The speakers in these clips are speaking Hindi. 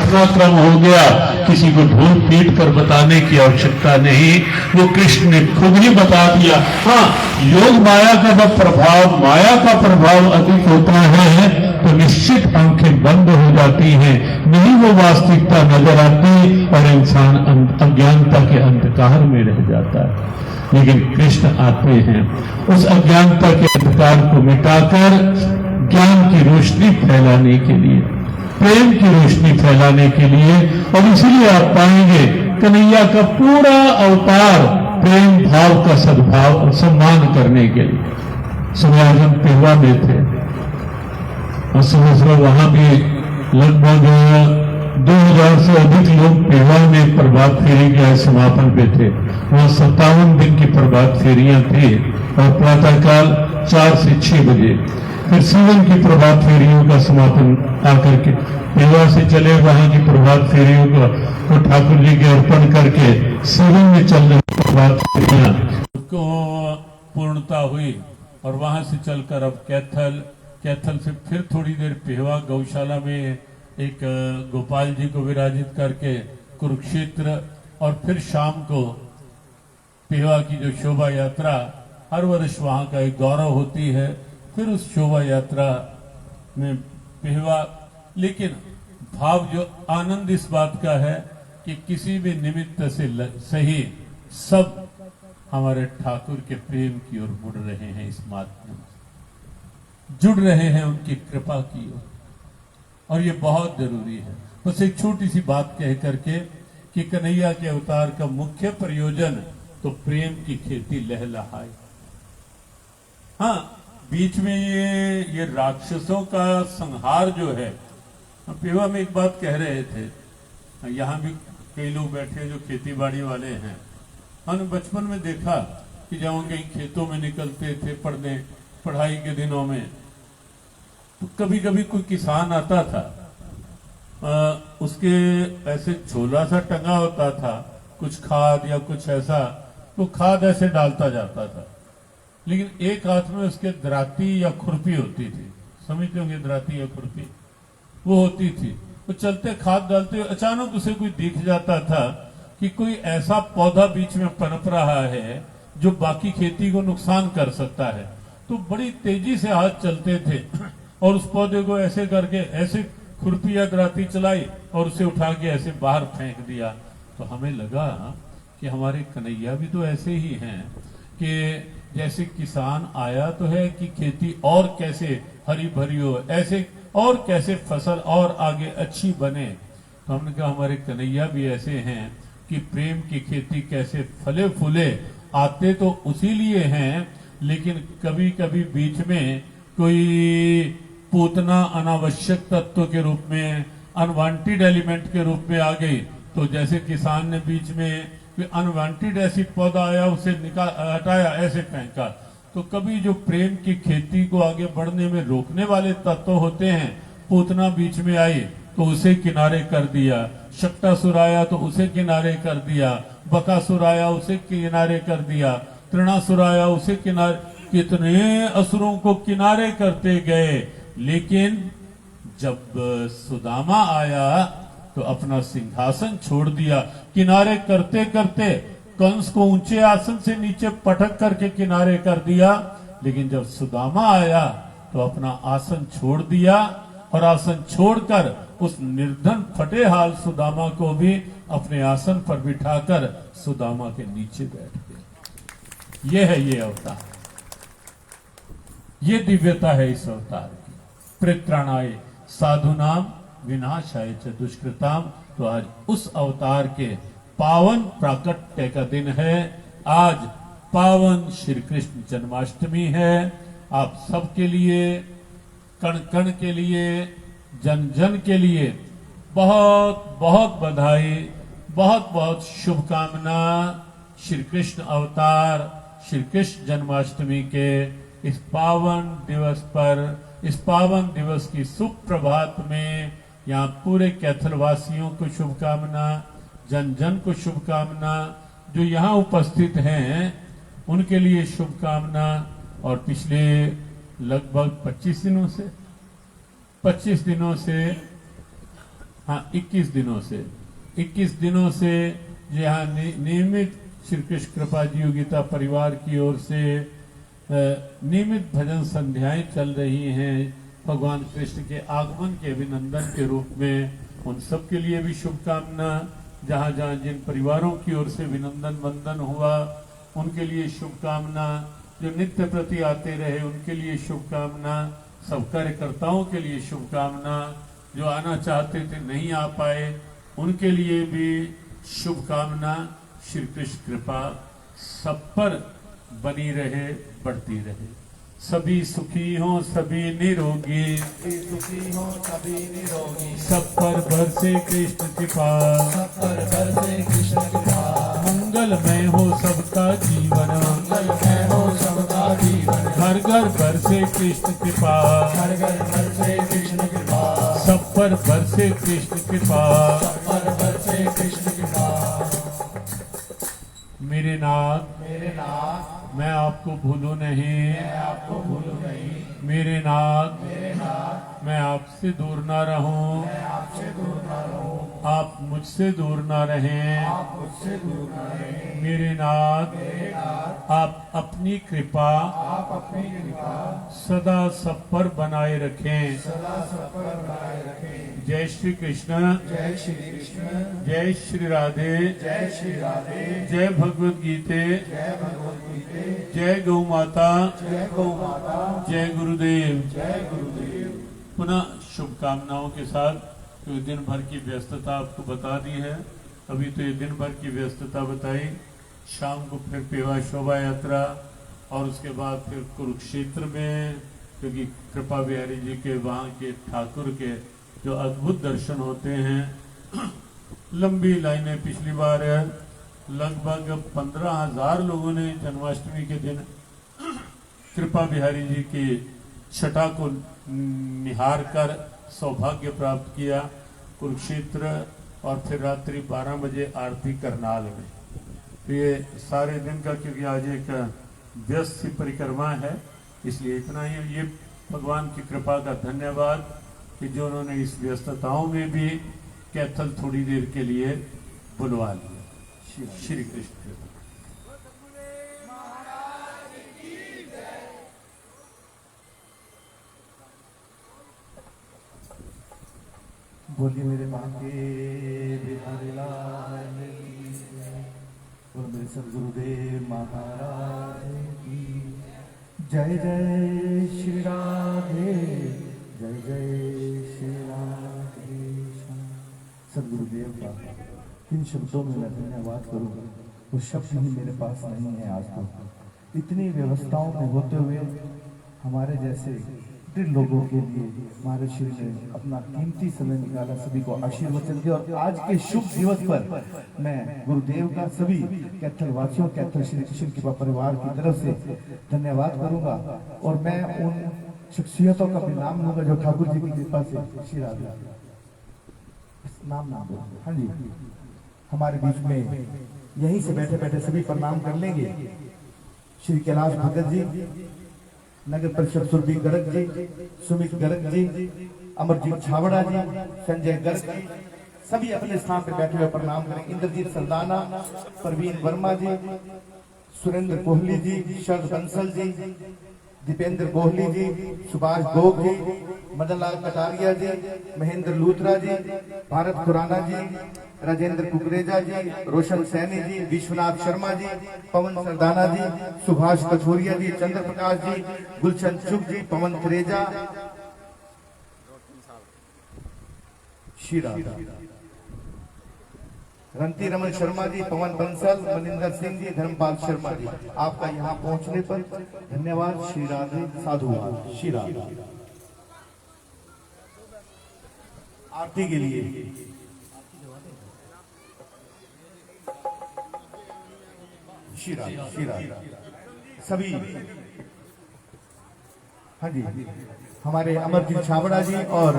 घटनाक्रम हो गया, किसी को ढूंढ पीट कर बताने की आवश्यकता नहीं, वो कृष्ण ने खुद ही बता दिया। हाँ, योग माया का जब प्रभाव, माया का प्रभाव अधिक होता है तो निश्चित आंखें बंद हो जाती हैं, नहीं वो वास्तविकता नजर आती और इंसान अज्ञानता के अंधकार में रह जाता है। लेकिन कृष्ण आते हैं उस अज्ञानता के अंधकार को मिटाकर ज्ञान की रोशनी फैलाने के लिए, प्रेम की रोशनी फैलाने के लिए। और इसलिए आप पाएंगे कन्हैया का पूरा अवतार प्रेम भाव का सद्भाव और सम्मान करने के लिए। समाजम पेवा में थे और समझ लो वहां भी लगभग 2000 से अधिक लोग पेवा में प्रभात फेरी के समापन पे थे। वहां 57 दिन की प्रभात फेरियां थी और प्रातःकाल 4 से 6 बजे फिर सीवन की प्रभात फेरियों का समापन आकर के पेवा से चले वहां की प्रभात फेरियों को ठाकुर जी के अर्पण करके सीवन में चल रही प्रभात फेरियां को पूर्णता हुई। और वहां से चलकर अब कैथल से फिर थोड़ी देर पेवा गौशाला में एक गोपाल जी को विराजित करके कुरुक्षेत्र, और फिर शाम को पेवा की जो शोभा यात्रा हर वर्ष वहां का एक गौरव होती है, फिर उस शोभा यात्रा में पेवा। लेकिन भाव जो आनंद इस बात का है कि किसी भी निमित्त से सही सब हमारे ठाकुर के प्रेम की ओर मुड़ रहे हैं, इस माध्यम से जुड़ रहे हैं उनकी कृपा की ओर। और ये बहुत जरूरी है। बस एक छोटी सी बात कह करके कि कन्हैया के अवतार का मुख्य प्रयोजन तो प्रेम की खेती लहलहाए। हाँ, बीच में ये राक्षसों का संहार जो है, पेवा में एक बात कह रहे थे, यहाँ भी कई लोग बैठे जो खेती बाड़ी वाले हैं। हमने बचपन में देखा कि जब हम कहीं खेतों में निकलते थे पढ़ने, पढ़ाई के दिनों में, तो कभी कभी कोई किसान आता था, उसके ऐसे झोला सा टंगा होता था, कुछ खाद या कुछ ऐसा, तो खाद ऐसे डालता जाता था। लेकिन एक हाथ में उसके दराती या खुरपी होती थी, समझते होंगे दराती या खुरपी, वो होती थी। वो चलते खाद डालते हुए अचानक उसे कोई दिख जाता था कि कोई ऐसा पौधा बीच में पनप रहा है जो बाकी खेती को नुकसान कर सकता है। तो बड़ी तेजी से हाथ चलते थे और उस पौधे को ऐसे करके ऐसे खुरपी या दराती चलाई और उसे उठा के ऐसे बाहर फेंक दिया। तो हमें लगा कि हमारे कन्हैया भी तो ऐसे ही हैं कि जैसे किसान आया तो है कि खेती और कैसे हरी भरी हो, ऐसे और कैसे फसल और आगे अच्छी बने। तो हमने कहा हमारे कन्हैया भी ऐसे हैं कि प्रेम की खेती कैसे फले फूले। आते तो उसी लिए हैं, लेकिन कभी कभी बीच में कोई पूतना अनावश्यक तत्व के रूप में, अनवांटेड एलिमेंट के रूप में आ गई। तो जैसे किसान ने बीच में अनवांटेड ऐसी पौधा आया, उसे हटाया, ऐसे फेंका। तो कभी जो प्रेम की खेती को आगे बढ़ने में रोकने वाले तत्व होते हैं, पूतना बीच में आई तो उसे किनारे कर दिया, शक्टासुर आया तो उसे किनारे कर दिया, बकासुर आया उसे किनारे कर दिया, तृणासुर आया उसे किनारे, कितने असुरों को किनारे करते गए। लेकिन जब सुदामा आया तो अपना सिंहासन छोड़ दिया, किनारे करते करते कंस को ऊंचे आसन से नीचे पटक करके किनारे कर दिया। लेकिन जब सुदामा आया तो अपना आसन छोड़ दिया और आसन छोड़कर उस निर्धन फटे हाल सुदामा को भी अपने आसन पर बिठाकर सुदामा के नीचे बैठ गए। ये है ये अवतार, ये दिव्यता है इस अवतार की। परित्राणाय साधुनाम विनाशाय च दुष्कृताम। तो आज उस अवतार के पावन प्राकट्य का दिन है। आज पावन श्री कृष्ण जन्माष्टमी है। आप सबके लिए, कण कण के लिए, जन जन के लिए बहुत बहुत बधाई, बहुत बहुत शुभकामना। श्री कृष्ण अवतार, श्री कृष्ण जन्माष्टमी के इस पावन दिवस पर, इस पावन दिवस की सुप्रभात में यहाँ पूरे कैथल वासियों को शुभकामना, जन जन को शुभकामना, जो यहाँ उपस्थित हैं उनके लिए शुभकामना। और पिछले लगभग 25 दिनों से हाँ, 21 दिनों से यहाँ नियमित श्री कृष्ण कृपा जी योगिता परिवार की ओर से नियमित भजन संध्याएं चल रही हैं भगवान कृष्ण के आगमन के अभिनंदन के रूप में। उन सब के लिए भी शुभकामना। जहाँ जहाँ जिन परिवारों की ओर से अभिनंदन वंदन हुआ उनके लिए शुभकामना। जो नित्य प्रति आते रहे उनके लिए शुभकामना। सब कार्यकर्ताओं के लिए शुभकामना। जो आना चाहते थे नहीं आ पाए उनके लिए भी शुभकामना। श्री कृष्ण कृपा सब पर बनी रहे, बढ़ती रहे। सभी सुखी हो, सभी निरोगी, सुखी हो सभी निरोगी। सब पर बरसे कृष्ण कृपा, सब पर बरसे कृष्ण कृपा। मंगलमय हो सबका जीवन, मंगलमय हो सबका जीवन। घर घर बरसे कृष्ण कृपा, घर घर बरसे कृष्ण कृपा। सब पर बरसे कृष्ण कृपा। सब पर बरसे कृष्ण कृपा। मेरे नाथ मैं आपको भूलूं नहीं, आपको भूलूं नहीं। मेरे नाथ मैं आपसे दूर ना रहूं, आपसे दूर न रहूं। आप मुझसे दूर ना रहें। आप मुझसे दूर न रहें। मेरे नाथ आप अपनी कृपा आप अपनी कृपा सदा सब पर बनाए रखें। सदा सब पर बनाए रखें। जय श्री कृष्ण, जय श्री कृष्ण, जय श्री राधे, जय श्री राधे, जय भगवद गीते, जय भगवद गीते, जय गौ माता, जय गौ माता, जय गुरुदेव। जय गुरुदेव। पुनः शुभकामनाओं के साथ तो दिन भर की व्यस्तता आपको बता दी है। अभी तो ये दिन भर की व्यस्तता बताई। शाम को फिर पेवा शोभा यात्रा और उसके बाद फिर कुरुक्षेत्र में, क्योंकि कृपा बिहारी जी के वहाँ के ठाकुर के जो अद्भुत दर्शन होते हैं। लंबी लाइनें। पिछली बार लगभग 15,000 लोगों ने जन्माष्टमी के दिन कृपा बिहारी जी की छटा को निहार कर सौभाग्य प्राप्त किया कुरुक्षेत्र, और फिर रात्रि 12 बजे आरती करनाल में। तो ये सारे दिन का, क्योंकि आज एक व्यस्त सी परिक्रमा है, इसलिए इतना ही। ये भगवान की कृपा का धन्यवाद कि जो उन्होंने इस व्यस्तताओं में भी कैथल थोड़ी देर के लिए बुलवा लिया। श्री कृष्ण। बोलिए मेरे बांके बिहारी लाल की जय। और मेरे सदगुरुदेव महाराज की जय। जय श्री राधे, जय जय श्री राधे। सदगुरुदेव का किन शब्दों में मैं धन्यवाद करूँ, वो शब्द ही मेरे पास नहीं है आज तो। इतनी व्यवस्थाओं में होते हुए हमारे जैसे लोगों के लिए महाराज श्री ने अपना कीमती समय निकाला, सभी को आशीर्वचन दिया। और आज के शुभ दिवस पर मैं गुरुदेव का सभी कैथल वासियों, कैथल श्री कृष्ण कृपा परिवार की तरफ से धन्यवाद करूंगा। और मैं उन शख्सियतों का भी नाम लूंगा जो ठाकुर जी की कृपा से श्री राधे नाम हाँ जी हमारे बीच में यहीं से बैठे बैठे सभी प्रणाम कर लेंगे। श्री कैलाश भगत जी, नगर परिषद सुरभि गर्ग जी, सुमित गर्ग जी, अमरजीत छावड़ा जी, संजय गर्ग जी, सभी अपने स्थान पर बैठे हुए प्रणाम करें। इंद्रजीत सरदाना, परवीन वर्मा जी, सुरेंद्र कोहली जी, शरद बंसल जी, दीपेंद्र कोहली जी, सुभाष गोग जी, मदन लाल कटारिया जी, महेंद्र लूथरा जी, भारत खुराना जी, राजेंद्र कुकरेजा जी, रोशन सैनी जी, विश्वनाथ शर्मा जी, पवन सरदाना जी, सुभाष कथोरिया जी, चंद्र प्रकाश जी, गुलशन चुग जी, पवन करेजा, शीरा, रंती रमन शर्मा जी, पवन बंसल, मनिंदर सिंह जी, धर्मपाल शर्मा जी, आपका यहाँ पहुँचने पर धन्यवाद। श्री राधे, साधुवाद। श्री राधे। आरती के लिए श्री राधे सभी। हाँ जी, हमारे अमरजीत छाबड़ा जी और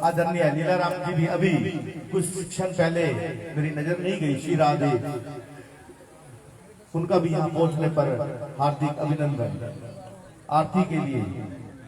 आदरणीय लीलाराम जी भी अभी कुछ क्षण पहले मेरी नजर नहीं गई। श्री राधे, उनका भी यहाँ पहुंचने पर हार्दिक अभिनंदन। आरती के लिए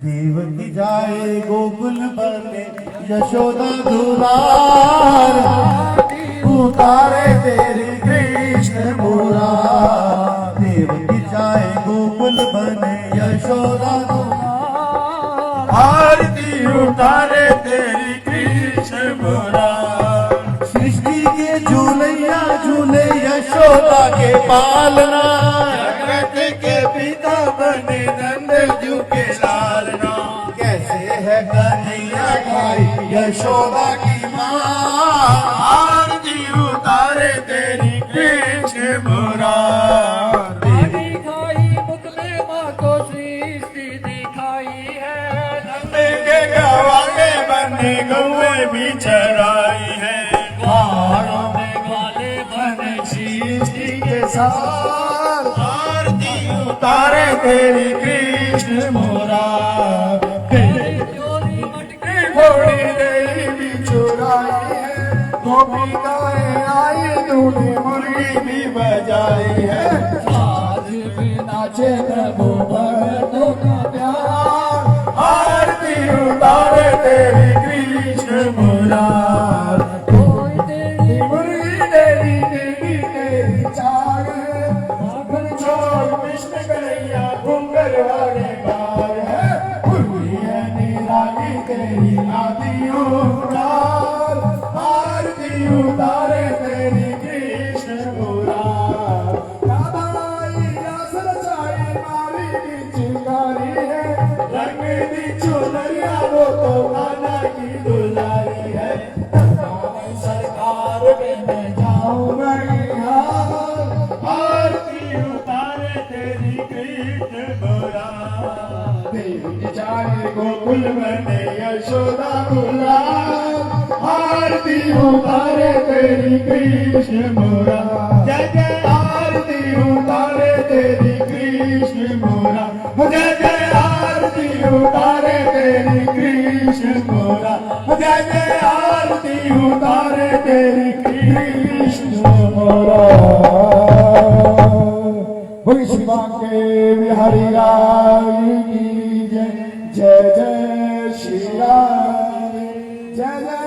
देवकी जाए गोकुल बने यशोदा दुलार, उतारे तेरी कृष्ण मुरार। देवकी जाए गोकुल बने यशोदा दुलार, आरती उतारे तेरी कृष्ण मुरार। सृष्टि के झूलैया झूले यशोदा के पालना, जगत के पिता बने नंदजू के लालना। कैसे है कन्हैया भाई यशोदा की माँ, आरती उतारे तेरी कृष्ण मुरार। पानी खाई मुकले माँ को सृष्टि दिखाई है, नंद के गवाले बने गौए भी चराई है, पहाड़ों में ग्वाले बने सृष्टि के साथ, आरती उतारे तेरी कृष्ण मुरार। तेरी चोरी मटके थोड़ी देरी भी चुराई है, गोपिकाएं आई तूने मुर्गी भी बजाई है। आज भी नाचे प्रभु भक्तों का प्यार, आरती उतारे तेरी कृष्ण मुरार। कोई तेरी मुर्गी तेरी देवी तेरी चार, माखन छोड़ कृष्ण कन्हैया घूंघर वाले बाल है। मुर्गी है निराली तेरी आदियों उतार, आरती उतारे तेरी कृष्ण मुरार। राधाई रस रचाई मारी की चिंगारी है, रंग दी चुनरिया वो तो कान्हा की दुलारी है। सरकार में मैं जाऊं मैयार, आरती उतारे तेरी कृष्ण मुरार। देवकी जाए गोकुल बने यशोदा दुलार, आरती उतारे तेरी कृष्ण मुरार। जय जय आरती उतारे तेरी कृष्ण मुरार। जय जय आरती उतारे तेरी कृष्ण मुरार। जय जय आरती उतारे तेरी कृष्ण मुरार। बोलिए श्री बांके बिहारी लाल की जय। जय जय श्री राम, जय जय